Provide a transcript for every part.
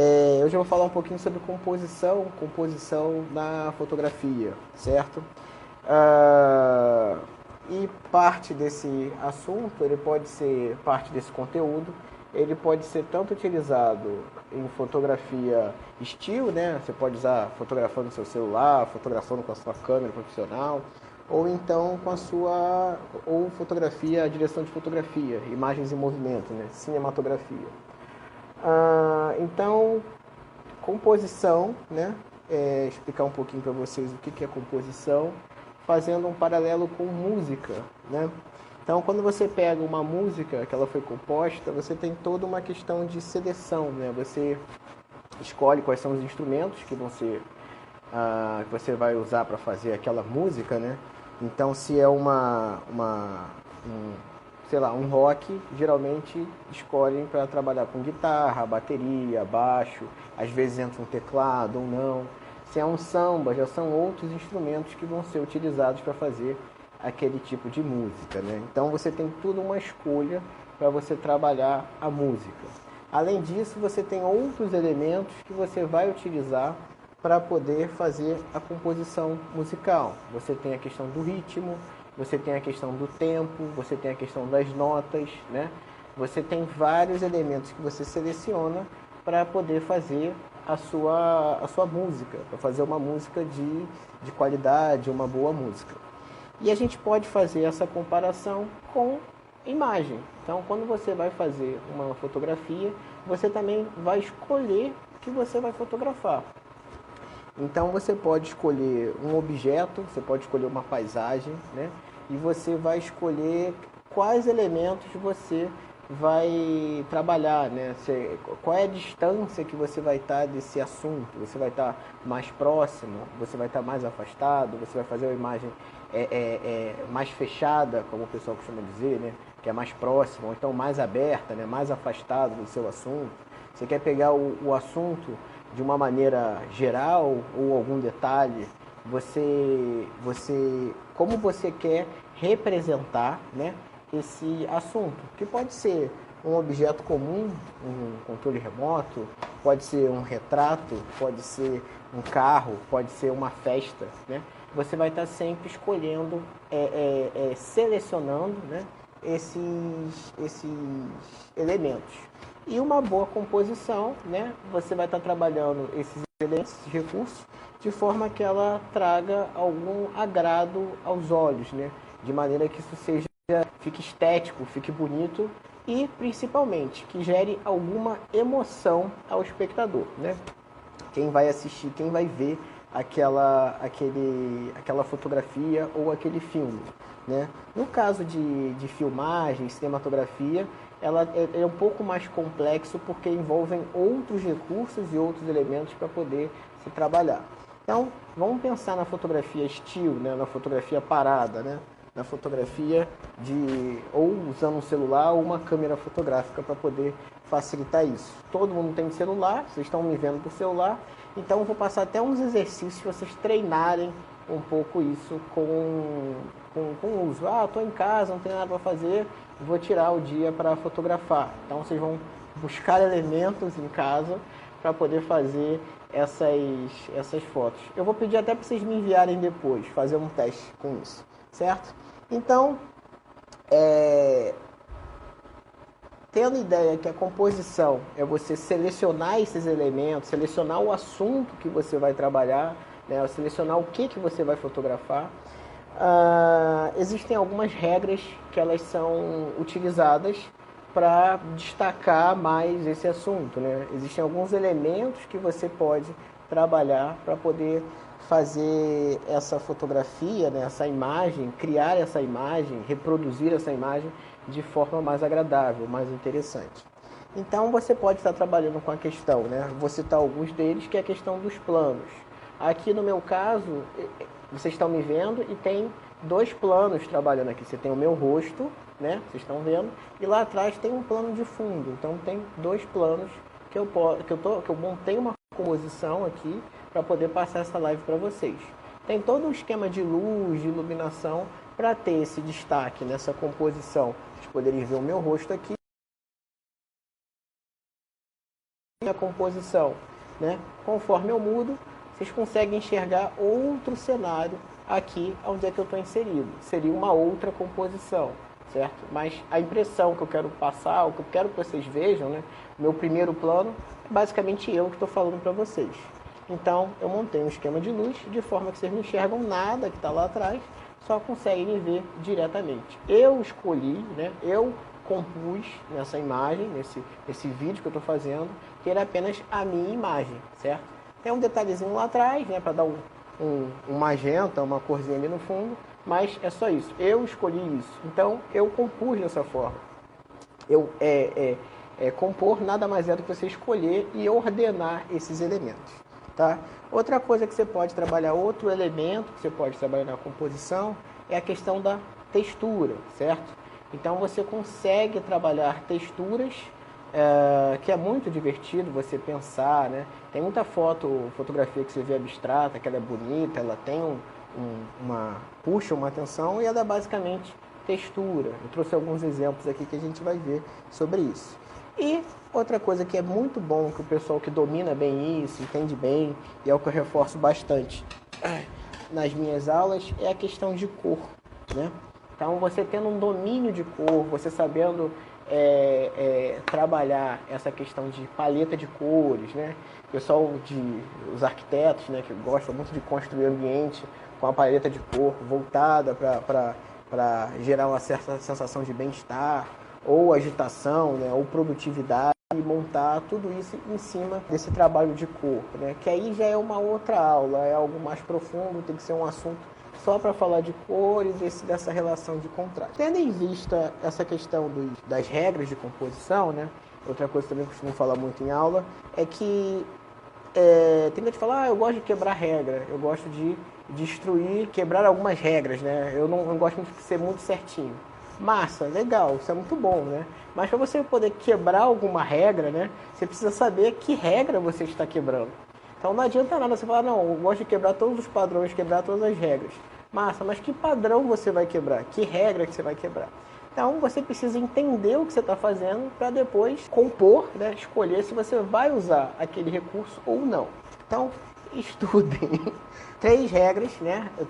Hoje eu vou falar um pouquinho sobre composição na fotografia, certo? E parte desse assunto, ele pode ser, parte desse conteúdo, ele pode ser tanto utilizado em fotografia estilo, né? Você pode usar fotografando no seu celular, fotografando com a sua câmera profissional, ou então com a sua, ou fotografia, direção de fotografia, imagens em movimento, né? Cinematografia. Então, composição, né? Explicar um pouquinho para vocês o que é composição, fazendo um paralelo com música, né? Então, quando você pega uma música que ela foi composta, você tem toda uma questão de seleção, né? Você escolhe quais são os instrumentos que vão ser que você vai usar para fazer aquela música, né? Então, se é sei lá, um rock, geralmente escolhem para trabalhar com guitarra, bateria, baixo, às vezes entra um teclado ou não. Se é um samba, já são outros instrumentos que vão ser utilizados para fazer aquele tipo de música, né? Então você tem tudo uma escolha para você trabalhar a música. Além disso, você tem outros elementos que você vai utilizar para poder fazer a composição musical. Você tem a questão do ritmo, você tem a questão do tempo, você tem a questão das notas, né? Você tem vários elementos que você seleciona para poder fazer a sua música, para fazer uma música de qualidade, uma boa música. E a gente pode fazer essa comparação com imagem. Então, quando você vai fazer uma fotografia, você também vai escolher o que você vai fotografar. Então você pode escolher um objeto, você pode escolher uma paisagem, né? E você vai escolher quais elementos você vai trabalhar, né? Qual é a distância que você vai estar desse assunto? Você vai estar mais próximo? Você vai estar mais afastado? Você vai fazer uma imagem mais fechada, como o pessoal costuma dizer, né? Que é mais próxima, ou então mais aberta, né? Mais afastado do seu assunto. Você quer pegar o assunto de uma maneira geral ou algum detalhe, como você quer representar, né, esse assunto, que pode ser um objeto comum, um controle remoto, pode ser um retrato, pode ser um carro, pode ser uma festa, né? Você vai estar sempre escolhendo, selecionando, né, esses elementos. E uma boa composição, né? Você vai estar trabalhando esses elementos, esses recursos, de forma que ela traga algum agrado aos olhos, né? De maneira que isso fique estético, fique bonito e, principalmente, que gere alguma emoção ao espectador, né? Quem vai assistir, quem vai ver aquela fotografia ou aquele filme, né? No caso de filmagem, cinematografia, ela é um pouco mais complexo porque envolvem outros recursos e outros elementos para poder se trabalhar. Então, vamos pensar na fotografia still, né? Na fotografia parada, né? Na fotografia ou usando um celular ou uma câmera fotográfica para poder facilitar isso. Todo mundo tem celular, vocês estão me vendo por celular, então eu vou passar até uns exercícios para vocês treinarem um pouco isso com o uso. Estou em casa, não tenho nada para fazer, vou tirar o dia para fotografar. Então vocês vão buscar elementos em casa para poder fazer essas fotos. Eu vou pedir até para vocês me enviarem depois, fazer um teste com isso, certo? Então, tendo ideia que a composição é você selecionar esses elementos, selecionar o assunto que você vai trabalhar, né, selecionar o que você vai fotografar, existem algumas regras que elas são utilizadas para destacar mais esse assunto, né? Existem alguns elementos que você pode trabalhar para poder fazer essa fotografia, né, essa imagem, criar essa imagem, reproduzir essa imagem de forma mais agradável, mais interessante. Então você pode estar trabalhando com a questão, né? Vou citar alguns deles, que é a questão dos planos. Aqui no meu caso, vocês estão me vendo e tem dois planos trabalhando aqui. Você tem o meu rosto, né? Vocês estão vendo, e lá atrás tem um plano de fundo. Então tem dois planos que eu montei uma composição aqui para poder passar essa live para vocês. Tem todo um esquema de luz, de iluminação para ter esse destaque nessa composição. Vocês poderem ver o meu rosto aqui a composição, né? Conforme eu mudo, vocês conseguem enxergar outro cenário aqui onde é que eu estou inserido. Seria uma outra composição, certo? Mas a impressão que eu quero passar, o que eu quero que vocês vejam, né? Meu primeiro plano é basicamente eu que estou falando para vocês. Então, eu montei um esquema de luz de forma que vocês não enxergam nada que está lá atrás, só conseguem ver diretamente. Eu escolhi, né? Eu compus nessa imagem, nesse vídeo que eu estou fazendo, que era apenas a minha imagem, certo? Tem um detalhezinho lá atrás, né? Para dar um magenta, uma corzinha ali no fundo, mas é só isso. Eu escolhi isso. Então, eu compus dessa forma. Compor nada mais é do que você escolher e ordenar esses elementos, tá? Outra coisa que você pode trabalhar, outro elemento que você pode trabalhar na composição é a questão da textura, certo? Então você consegue trabalhar texturas, que é muito divertido você pensar, né? Tem muita fotografia que você vê abstrata, que ela é bonita, ela tem puxa uma atenção e ela é basicamente textura. Eu trouxe alguns exemplos aqui que a gente vai ver sobre isso. E outra coisa que é muito bom, que o pessoal que domina bem isso, entende bem, e é o que eu reforço bastante nas minhas aulas, é a questão de cor, né? Então, você tendo um domínio de cor, você sabendo trabalhar essa questão de paleta de cores, né? O pessoal, os arquitetos, né, que gostam muito de construir ambiente com a paleta de cor voltada para gerar uma certa sensação de bem-estar, ou agitação, né, ou produtividade, e montar tudo isso em cima desse trabalho de cor, né? Que aí já é uma outra aula, é algo mais profundo, tem que ser um assunto só para falar de cores, dessa relação de contraste. Tendo em vista essa questão das regras de composição, né? Outra coisa que também costumo falar muito em aula é que tem que te falar, eu gosto de quebrar regra, eu gosto de destruir, quebrar algumas regras, né? Eu não gosto de ser muito certinho. Massa, legal, isso é muito bom, né? Mas para você poder quebrar alguma regra, né? Você precisa saber que regra você está quebrando. Então não adianta nada você falar, não, eu gosto de quebrar todos os padrões, quebrar todas as regras. Massa, mas que padrão você vai quebrar? Que regra que você vai quebrar? Então você precisa entender o que você está fazendo para depois compor, né? Escolher se você vai usar aquele recurso ou não. Então, estudem. 3 regras, né? Eu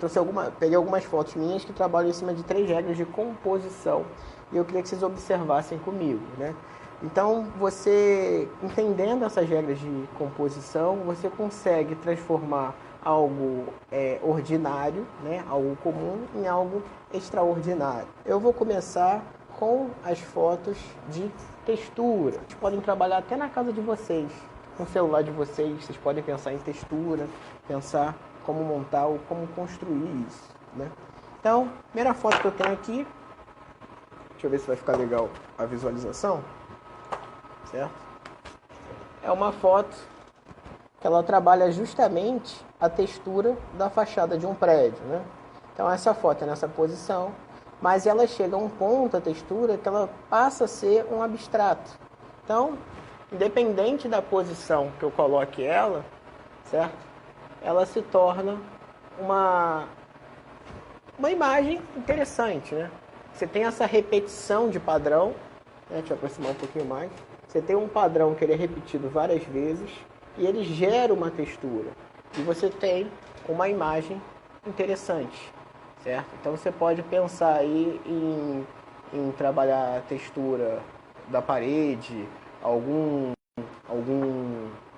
peguei algumas fotos minhas que trabalham em cima de 3 regras de composição. E eu queria que vocês observassem comigo, né? Então, você entendendo essas regras de composição, você consegue transformar algo ordinário, né? Algo comum, em algo extraordinário. Eu vou começar com as fotos de textura. Vocês podem trabalhar até na casa de vocês, com o celular de vocês podem pensar em textura, pensar como montar ou como construir isso, né? Então, primeira foto que eu tenho aqui, deixa eu ver se vai ficar legal a visualização, certo? É uma foto que ela trabalha justamente a textura da fachada de um prédio, né? Então essa foto é nessa posição, mas ela chega a um ponto, a textura, que ela passa a ser um abstrato. Então, independente da posição que eu coloque ela, certo? Ela se torna uma imagem interessante, né? Você tem essa repetição de padrão, né? Deixa eu aproximar um pouquinho mais. Você tem um padrão que ele é repetido várias vezes e ele gera uma textura. E você tem uma imagem interessante, certo? Então você pode pensar aí em trabalhar a textura da parede, algum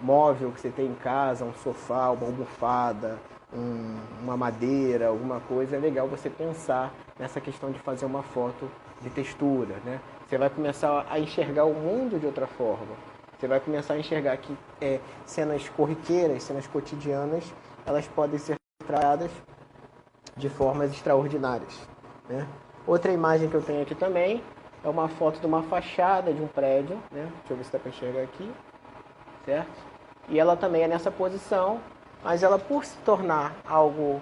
móvel que você tem em casa, um sofá, uma almofada, uma madeira, alguma coisa. É legal você pensar nessa questão de fazer uma foto de textura, né? Você vai começar a enxergar o mundo de outra forma. Você vai começar a enxergar que cenas corriqueiras, cenas cotidianas, elas podem ser trabalhadas de formas extraordinárias, né? Outra imagem que eu tenho aqui também é uma foto de uma fachada de um prédio, né? Deixa eu ver se dá para enxergar aqui, certo? E ela também é nessa posição, mas ela, por se tornar algo,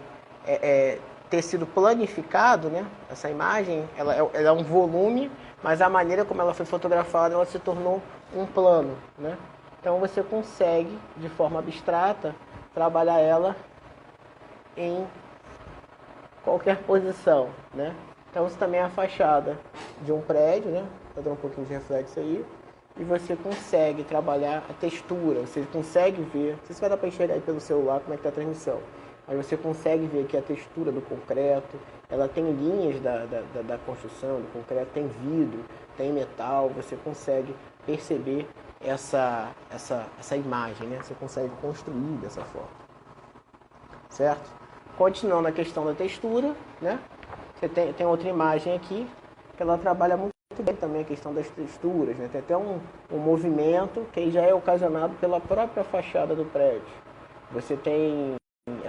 ter sido planificado, né? Essa imagem, ela é um volume, mas a maneira como ela foi fotografada, ela se tornou um plano, né? Então você consegue, de forma abstrata, trabalhar ela em qualquer posição, né? Então isso também é a fachada de um prédio, né? Tá dando um pouquinho de reflexo aí. e você consegue trabalhar a textura, você consegue ver, não sei se vai dar para enxergar aí pelo celular como é que está a transmissão, mas você consegue ver que a textura do concreto, ela tem linhas da construção, do concreto, tem vidro, tem metal, você consegue perceber essa imagem, né? Você consegue construir dessa forma, certo? Continuando a questão da textura, né? Você tem outra imagem aqui, que ela trabalha muito bem também a questão das texturas, né? Tem até um movimento que já é ocasionado pela própria fachada do prédio. Você tem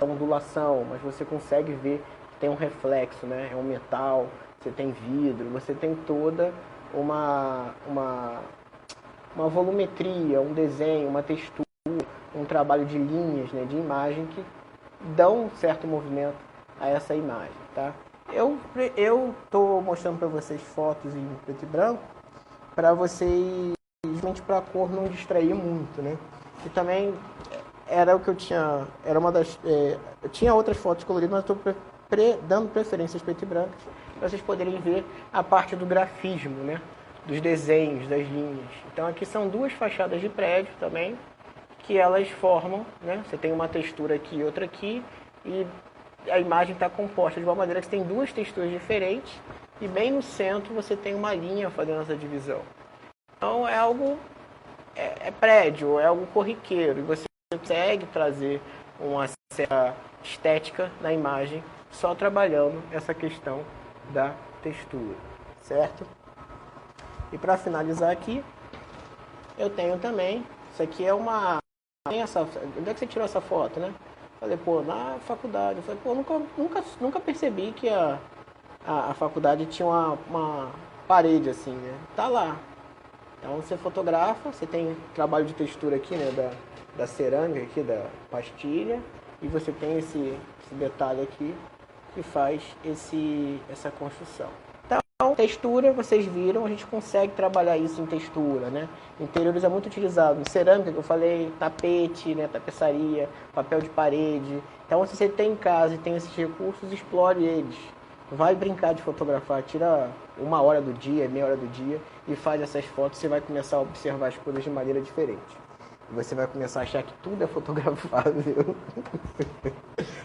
a ondulação, mas você consegue ver que tem um reflexo, né? É um metal, você tem vidro, você tem toda uma volumetria, um desenho, uma textura, um trabalho de linhas, né? De imagem que dão um certo movimento a essa imagem, tá? Eu estou mostrando para vocês fotos em preto e branco para vocês, justamente para a cor não distrair muito, né? E também era o que eu tinha, era uma das, eu tinha outras fotos coloridas, mas estou dando preferências preto e branco para vocês poderem ver a parte do grafismo, né? Dos desenhos, das linhas. Então aqui são duas fachadas de prédio também, que elas formam, né? Você tem uma textura aqui e outra aqui, e a imagem está composta de uma maneira que você tem duas texturas diferentes, e bem no centro você tem uma linha fazendo essa divisão. Então é algo, é prédio, é algo corriqueiro, e você consegue trazer uma certa estética na imagem só trabalhando essa questão da textura, certo? E para finalizar aqui, eu tenho também, isso aqui é uma... Onde é que você tirou essa foto, né? Falei, pô, na faculdade. Eu falei, pô, nunca percebi que a faculdade tinha uma parede assim, né? Tá lá. Então você fotografa, você tem trabalho de textura aqui, né? Da cerâmica aqui, da pastilha. E você tem esse detalhe aqui que faz essa construção. Então, textura, vocês viram, a gente consegue trabalhar isso em textura, né? Interiores é muito utilizado. Cerâmica, que eu falei, tapete, né? Tapeçaria, papel de parede. Então, se você tem em casa e tem esses recursos, explore eles. Vai brincar de fotografar, tira 1 hora do dia, meia hora do dia e faz essas fotos. Você vai começar a observar as coisas de maneira diferente. Você vai começar a achar que tudo é fotografável.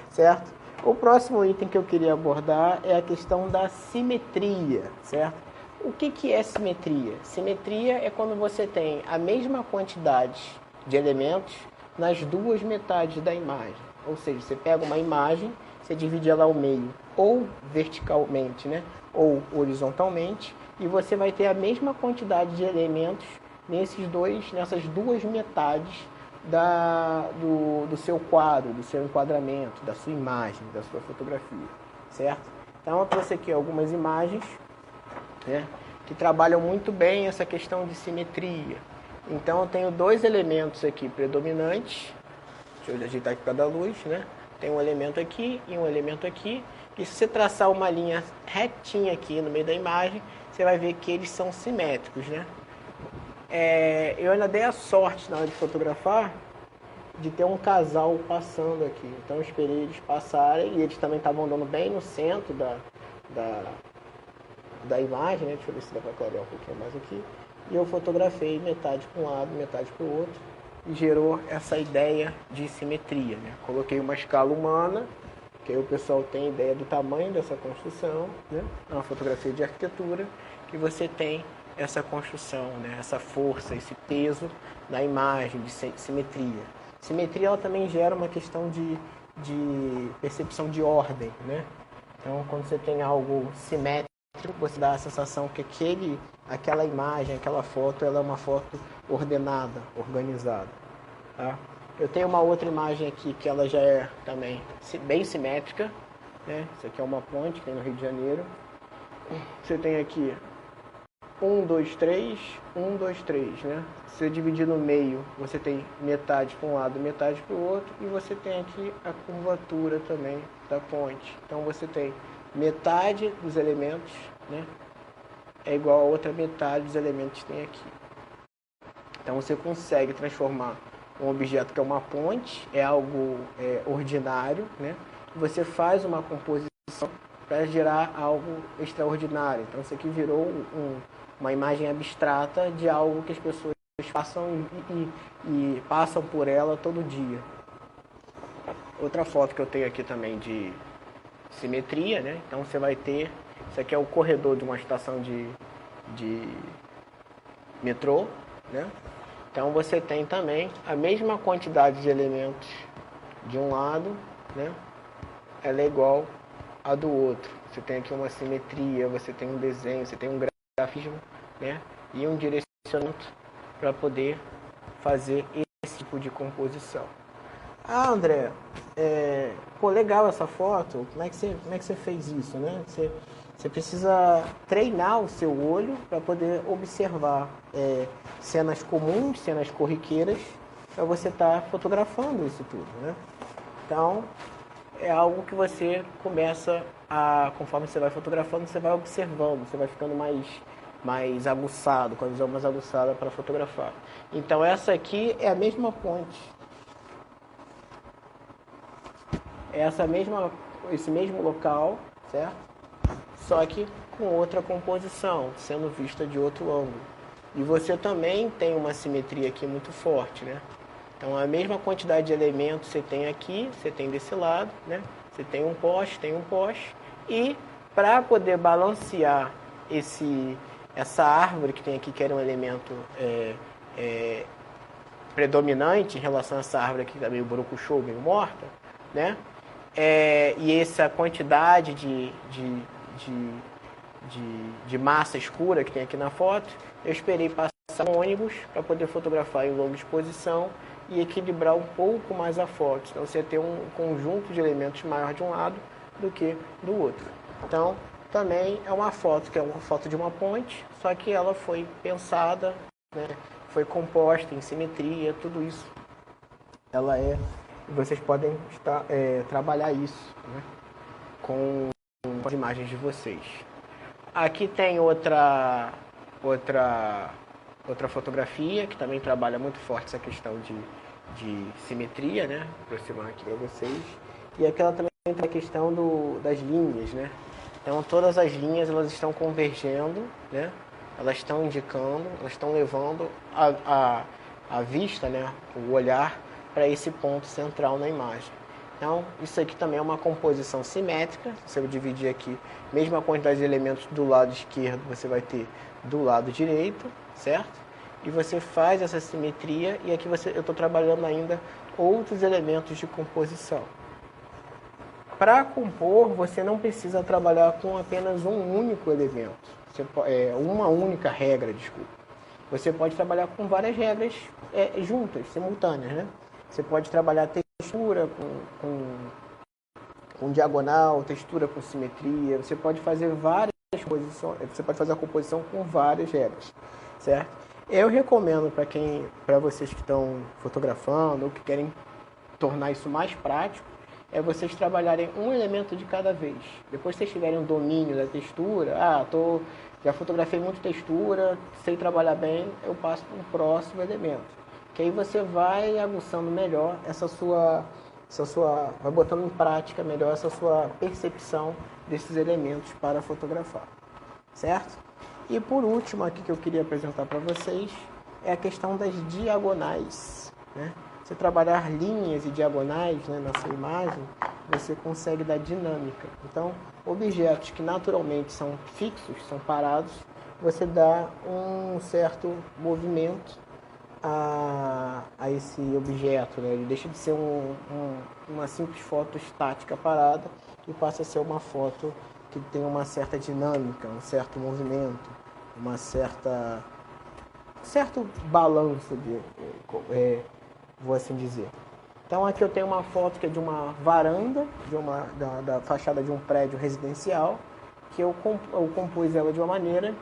Certo? O próximo item que eu queria abordar é a questão da simetria, certo? O que é simetria? Simetria é quando você tem a mesma quantidade de elementos nas duas metades da imagem. Ou seja, você pega uma imagem, você divide ela ao meio, ou verticalmente, né? Ou horizontalmente, e você vai ter a mesma quantidade de elementos nessas duas metades do seu quadro, do seu enquadramento, da sua imagem, da sua fotografia, certo? Então eu trouxe aqui algumas imagens, né, que trabalham muito bem essa questão de simetria. Então eu tenho dois elementos aqui predominantes, deixa eu ajeitar aqui por causa da luz, né? Tem um elemento aqui e um elemento aqui, e se você traçar uma linha retinha aqui no meio da imagem, você vai ver que eles são simétricos, né? Eu ainda dei a sorte na hora de fotografar de ter um casal passando aqui. Então eu esperei eles passarem e eles também estavam andando bem no centro da imagem, né? Deixa eu ver se dá para clarear um pouquinho mais aqui. E eu fotografei metade para um lado, metade para o outro e gerou essa ideia de simetria, né? Coloquei uma escala humana, que aí o pessoal tem ideia do tamanho dessa construção, né? É uma fotografia de arquitetura que você tem essa construção, né? Essa força, esse peso na imagem, de simetria. Simetria ela também gera uma questão de percepção de ordem, né? Então, quando você tem algo simétrico, você dá a sensação que aquela imagem, aquela foto, ela é uma foto ordenada, organizada, tá? Eu tenho uma outra imagem aqui que ela já é também bem simétrica, né? Isso aqui é uma ponte que tem no Rio de Janeiro. Você tem aqui 1, 2, 3, 1, 2, 3, né? Se você dividir no meio, você tem metade para um lado, metade para o outro, e você tem aqui a curvatura também da ponte. Então você tem metade dos elementos, né? É igual a outra metade dos elementos que tem aqui. Então você consegue transformar um objeto que é uma ponte, é algo ordinário, né? Você faz uma composição para gerar algo extraordinário. Então isso aqui virou uma imagem abstrata de algo que as pessoas passam e passam por ela todo dia. Outra foto que eu tenho aqui também de simetria, né? Então você vai ter, isso aqui é o corredor de uma estação de metrô, né? Então você tem também a mesma quantidade de elementos de um lado, né? Ela é igual a do outro. Você tem aqui uma simetria, você tem um desenho, você tem um grafismo, né? E um direcionamento para poder fazer esse tipo de composição. Ah, André, pô, legal essa foto. Como é que você fez isso, né? Você precisa treinar o seu olho para poder observar cenas comuns, cenas corriqueiras, para você estar fotografando isso tudo, né? Então, é algo que você começa a, conforme você vai fotografando, você vai observando, você vai ficando mais aguçado, com a visão mais aguçada para fotografar. Então, essa aqui é a mesma ponte. Esse mesmo local, certo? Só que com outra composição, sendo vista de outro ângulo. E você também tem uma simetria aqui muito forte, né? Então a mesma quantidade de elementos você tem aqui, você tem desse lado, né? Você tem um poste, e para poder balancear essa árvore que tem aqui, que era um elemento predominante em relação a essa árvore aqui, que tá meio brucuchô, meio morta, né? E essa quantidade de massa escura que tem aqui na foto, eu esperei passar um ônibus para poder fotografar em longa exposição e equilibrar um pouco mais a foto. Então você tem um conjunto de elementos maior de um lado do que do outro. Então também é uma foto que é uma foto de uma ponte, só que ela foi pensada, né, foi composta em simetria, tudo isso. Ela vocês podem trabalhar isso, né, com as imagens de vocês. Aqui tem outra fotografia que também trabalha muito forte essa questão de simetria, né? Vou aproximar aqui para vocês. E aqui ela também tem a questão das linhas, né? Então todas as linhas elas estão convergendo, né? Elas estão indicando, elas estão levando a vista, né? O olhar para esse ponto central na imagem. Então, isso aqui também é uma composição simétrica. Se eu dividir aqui, mesma quantidade de elementos do lado esquerdo, você vai ter do lado direito, certo? E você faz essa simetria, e aqui eu estou trabalhando ainda outros elementos de composição. Para compor, você não precisa trabalhar com apenas um único elemento, uma única regra, desculpa. Você pode trabalhar com várias regras juntas, simultâneas, né? Você pode trabalhar textura com diagonal, textura com simetria. Você pode fazer várias composições, você pode fazer a composição com várias regras, certo? Eu recomendo para vocês que estão fotografando ou que querem tornar isso mais prático, vocês trabalharem um elemento de cada vez. Depois que vocês tiverem um domínio da textura, já fotografei muito textura, sei trabalhar bem, eu passo para um próximo elemento. Que aí você vai aguçando melhor vai botando em prática melhor essa sua percepção desses elementos para fotografar, certo? E por último aqui que eu queria apresentar para vocês é a questão das diagonais, né? Você trabalhar linhas e diagonais, né, na sua imagem, você consegue dar dinâmica. Então, objetos que naturalmente são fixos, são parados, você dá um certo movimento a esse objeto, né? Ele deixa de ser uma simples foto estática parada e passa a ser uma foto que tem uma certa dinâmica, um certo movimento, certo balanço, vou assim dizer. Então aqui eu tenho uma foto que é de uma varanda, da fachada de um prédio residencial, que eu compus ela de uma maneira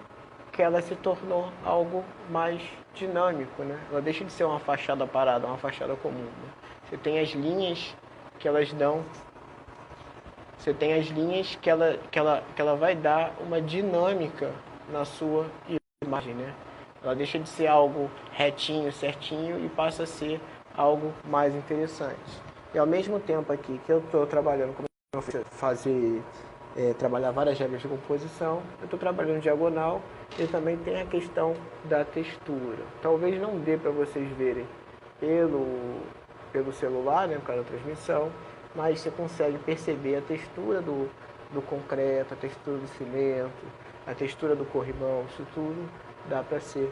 que ela se tornou algo mais dinâmico, né? Ela deixa de ser uma fachada parada, uma fachada comum, né? Você tem as linhas que elas dão, você tem as linhas que ela vai dar uma dinâmica na sua imagem, né? Ela deixa de ser algo retinho, certinho e passa a ser algo mais interessante. E ao mesmo tempo aqui que eu estou trabalhando, como eu fazer trabalhar várias regras de composição, eu estou trabalhando diagonal e também tem a questão da textura. Talvez não dê para vocês verem pelo celular, né, por causa da transmissão, mas você consegue perceber a textura do concreto, a textura do cimento, a textura do corrimão, isso tudo dá para ser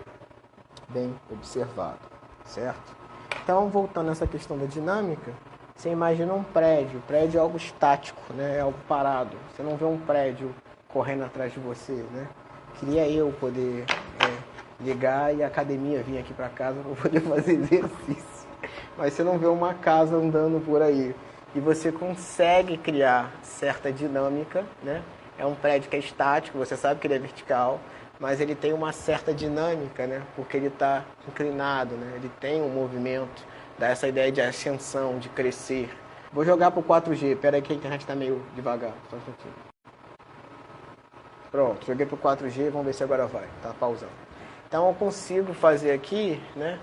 bem observado, certo? Então, voltando a essa questão da dinâmica, você imagina um prédio. O prédio é algo estático, né? É algo parado. Você não vê um prédio correndo atrás de você, né? Queria eu poder ligar e a academia vir aqui para casa para poder fazer exercício. Mas você não vê uma casa andando por aí. E você consegue criar certa dinâmica, né? É um prédio que é estático, você sabe que ele é vertical, mas ele tem uma certa dinâmica, né? Porque ele está inclinado, né? Ele tem um movimento, dá essa ideia de ascensão, de crescer. Vou jogar para o 4G, pera aí que a internet está meio devagar, só um pouquinho. Pronto, joguei para o 4G, vamos ver se agora vai, tá pausando. Então eu consigo fazer aqui, né?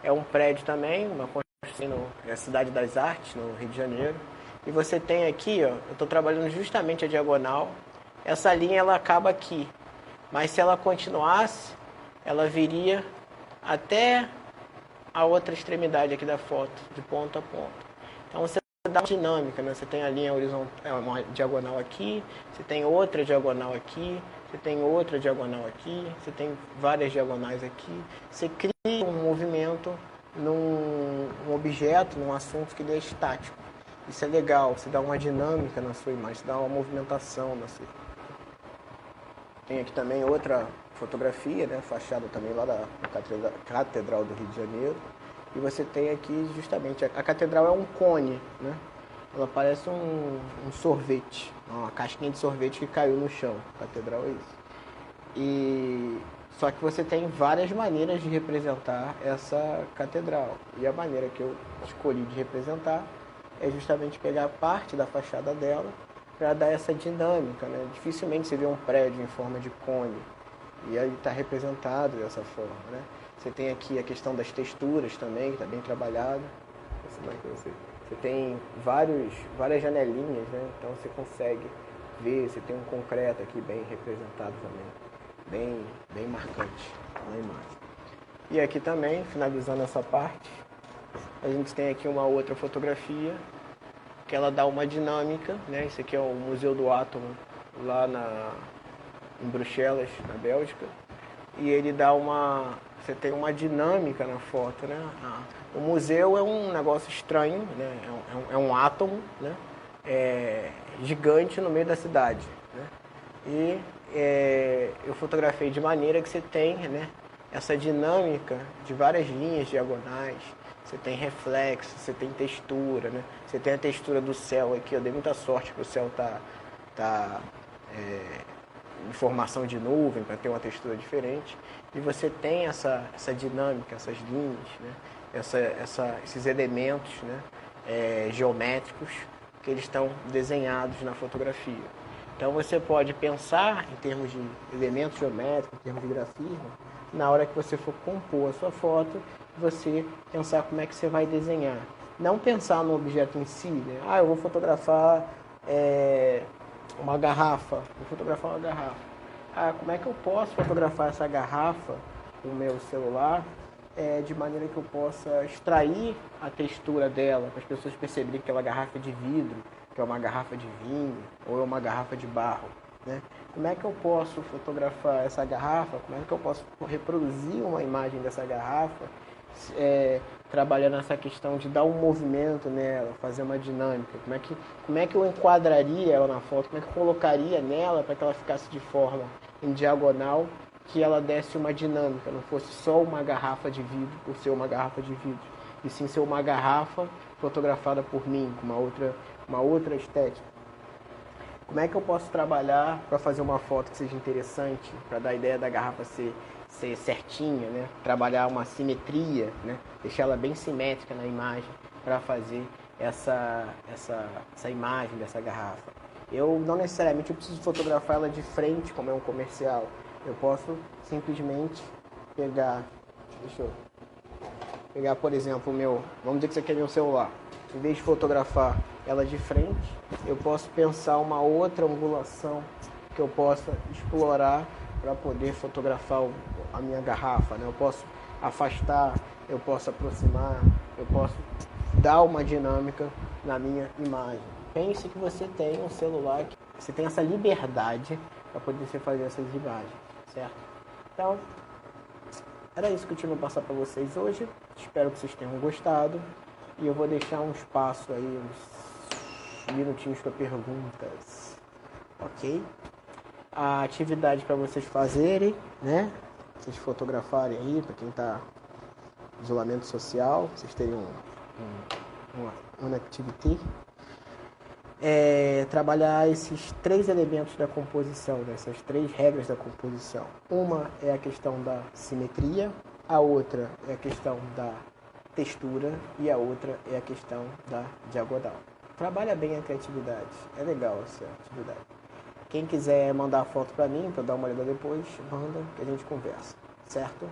É um prédio também, uma construção na Cidade das Artes, no Rio de Janeiro. E você tem aqui, ó, eu estou trabalhando justamente a diagonal. Essa linha ela acaba aqui, mas se ela continuasse, ela viria até a outra extremidade aqui da foto, de ponta a ponta. Então você dá uma dinâmica, né? Você tem a linha horizontal, uma diagonal aqui, você tem outra diagonal aqui, você tem outra diagonal aqui, você tem várias diagonais aqui. Você cria um movimento num objeto, num assunto que ele é estático. Isso é legal, você dá uma dinâmica na sua imagem, você dá uma movimentação na sua. Tem aqui também outra fotografia, né, fachada também lá da Catedral do Rio de Janeiro. E você tem aqui justamente, a catedral é um cone, né? Ela parece um sorvete, uma casquinha de sorvete que caiu no chão. A catedral é isso. Só que você tem várias maneiras de representar essa catedral. E a maneira que eu escolhi de representar é justamente pegar parte da fachada dela para dar essa dinâmica, né? Dificilmente você vê um prédio em forma de cone e aí está representado dessa forma, né? Você tem aqui a questão das texturas também, que está bem trabalhada. Você tem várias janelinhas, né? Então você consegue ver, você tem um concreto aqui bem representado também, bem marcante na imagem. E aqui também, finalizando essa parte, a gente tem aqui uma outra fotografia que ela dá uma dinâmica, né? Esse aqui é o Museu do Átomo, lá em Bruxelas, na Bélgica. E ele dá você tem uma dinâmica na foto, né? O museu é um negócio estranho, né? É um átomo, né? Gigante no meio da cidade, né? E eu fotografei de maneira que você tem, né, essa dinâmica de várias linhas diagonais. Você tem reflexo, você tem textura, né? Você tem a textura do céu aqui. Eu dei muita sorte que o céu tá em formação de nuvem para ter uma textura diferente. E você tem essa dinâmica, essas linhas, né? Esses elementos, né? Geométricos que eles estão desenhados na fotografia. Então você pode pensar em termos de elementos geométricos, em termos de grafismo, na hora que você for compor a sua foto, você pensar como é que você vai desenhar. Não pensar no objeto em si, né? Eu vou fotografar uma garrafa. Vou fotografar uma garrafa. Como é que eu posso fotografar essa garrafa com o meu celular de maneira que eu possa extrair a textura dela, para as pessoas perceberem que aquela garrafa é de vidro, que é uma garrafa de vinho ou é uma garrafa de barro, né? Como é que eu posso fotografar essa garrafa? Como é que eu posso reproduzir uma imagem dessa garrafa, trabalhando nessa questão de dar um movimento nela, fazer uma dinâmica? Como é que eu enquadraria ela na foto? Como é que eu colocaria nela para que ela ficasse de forma em diagonal, que ela desse uma dinâmica, não fosse só uma garrafa de vidro por ser uma garrafa de vidro, e sim ser uma garrafa fotografada por mim, com uma outra estética. Como é que eu posso trabalhar para fazer uma foto que seja interessante, para dar a ideia da garrafa ser certinha, né? Trabalhar uma simetria, né? Deixar ela bem simétrica na imagem para fazer essa imagem dessa garrafa. Eu não necessariamente preciso fotografar ela de frente, como é um comercial. Eu posso simplesmente pegar, por exemplo, vamos dizer que isso aqui é meu celular. Em vez de fotografar ela de frente, eu posso pensar uma outra angulação que eu possa explorar para poder fotografar a minha garrafa, né? Eu posso afastar, eu posso aproximar, eu posso dar uma dinâmica na minha imagem. Pense que você tem um celular, que você tem essa liberdade para poder fazer essas imagens, certo? Então, era isso que eu tinha para passar para vocês hoje. Espero que vocês tenham gostado. E eu vou deixar um espaço aí, uns minutinhos para perguntas, ok? A atividade para vocês fazerem, né? Vocês fotografarem aí, para quem está em isolamento social, vocês terem uma activity. Trabalhar esses 3 elementos da composição, né? Essas 3 regras da composição. Uma é a questão da simetria, a outra é a questão da textura e a outra é a questão da diagonal. Trabalha bem a criatividade, é legal essa atividade. Quem quiser mandar foto para mim, para dar uma olhada depois, manda que a gente conversa, certo?